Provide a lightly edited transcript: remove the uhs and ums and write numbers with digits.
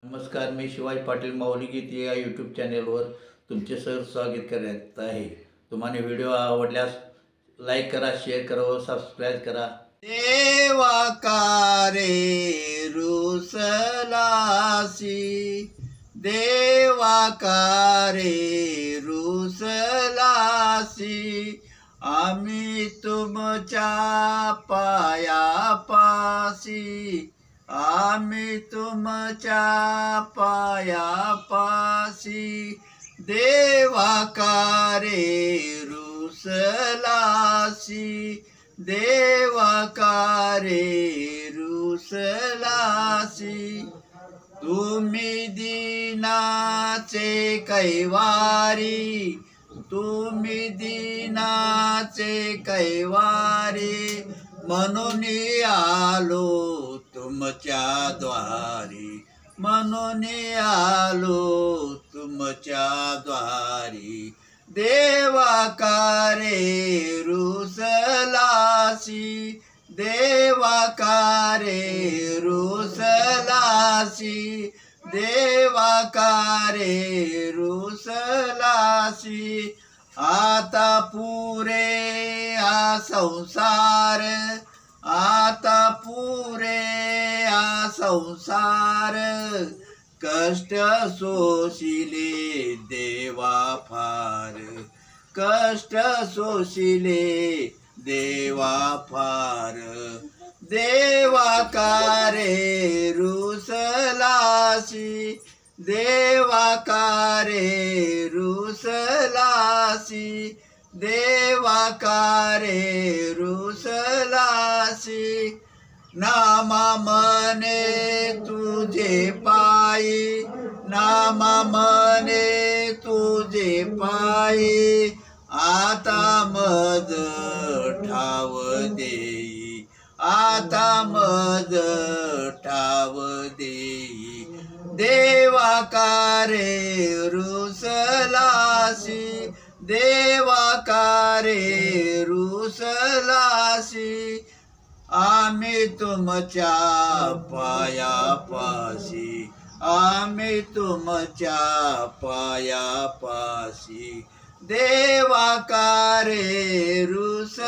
नमस्कार, मी शिवाजी पाटील माऊली गीत या यूट्यूब चॅनेलवर तुमचे स्वागत करत आहे. तुम्हाला व्हिडिओ आवडल्यास लाईक करा, शेअर करा व सबस्क्राईब करा. देवा का रे रुसलासी, देवा का रे रुसलासी, आम्ही तुमच्या पायापासी, आम्ही तुमच्या पायापासी, देवा का रे रुसलासी, देवा का रे रुसलासी, तुम्ही दीनाचे कैवारी, तुम्ही दीनाचे कैवारी, म्हणून आलो तुमच्या द्वारी, म्हणून आलो तुमच्या द्वारी, देवा का रे रुसलासी, देवा का रे रुसलासी, देवा का रे रुसलासी, आता पुरे आ संसार, आता पुरे आ संसार, कष्ट सोशिले देवा फार, कष्ट सोशिले देवा फार, देवा का रे रुसलासी, देवा का रे रुसलासी, देवा का रे रुसलासी, नामा मने तुझे पायी, नामा मने तुझे पायी, आता मज ठाव देई, आता मज ठाव देई, देवा का रे रुसलासी, देवा का रे रुसलासी, आम्ही तुमच्या पायापासी, आम्ही तुमच्या पायापासी, देवा का रे रुसलासी.